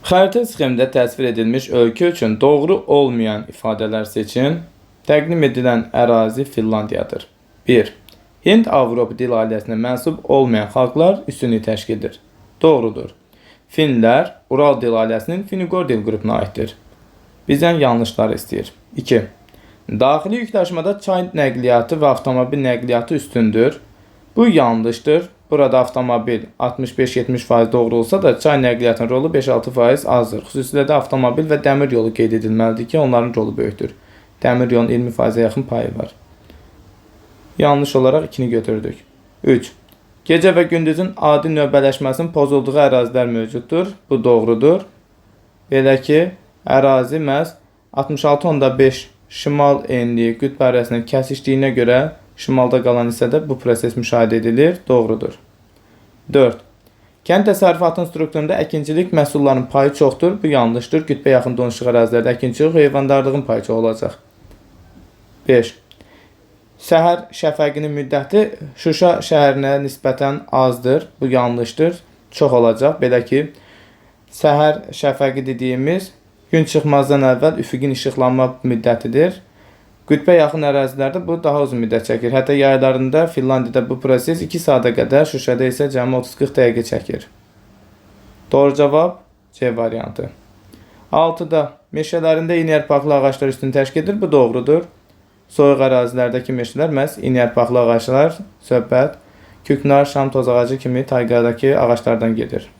Xəritə sxemində təsvir edilmiş ölkə üçün doğru olmayan ifadələr seçin. Təqdim edilən ərazi Finlandiyadır. 1. Hind-Avropa dil ailəsinə mənsub olmayan xalqlar üstünlük təşkil edir. Doğrudur. Finlər Ural dil ailəsinin Finiqor dil qrupuna aiddir. Bizdən yanlışlar istəyir. 2. Daxili yükdaşımada çay nəqliyyatı və avtomobil nəqliyyatı üstündür. Bu yanlışdır. Burada avtomobil 65-70% doğru olsa da çay nəqliyyatının rolu 5-6% azdır. Xüsusilə də avtomobil və dəmir yolu qeyd edilməlidir ki, onların rolu böyükdür. Dəmir yolun 20%-ə yaxın payı var. Yanlış olaraq 2-ni götürdük. 3. Gecə və gündüzün adi növbələşməsinin pozulduğu ərazilər mövcuddur. Bu doğrudur. Belə ki, ərazi məhz 66.5 şimal enliyi qütb ərazisinin kəsişdiyinə görə şimalda qalan hissədə bu proses müşahidə edilir. Doğrudur. 4. Kənd təsərrüfatının strukturunda əkinçilik məhsullarının payı çoxdur. Bu yanlışdır. Qütbə yaxın donuşluq ərazilərdə əkinçilik heyvandarlığın payı çox olacaq. 5. Səhər şəfəqinin müddəti Şuşa şəhərinə nisbətən azdır. Bu yanlışdır. Çox olacaq. Belə ki, səhər şəfəqi dediyimiz gün çıxmazdan əvvəl üfüqün işıqlanma müddətidir. Qütbə yaxın ərazilərdə bu daha uzun müddət çəkir. Hətta yaylarında Finlandiyada bu proses 2 saata qədər, Şuşada isə cəmi 30-40 dəqiqə çəkir. Doğru cavab C variantı. 6-da meşələrində iynəyarpaqlı ağaclar üstünü təşkil edir. Bu doğrudur. Soyuq ərazilərdəki meşələr məhz iynəyarpaqlı ağaclar, söhbət, küknar, şam toz ağacı kimi tayqadakı ağaclardan gedir.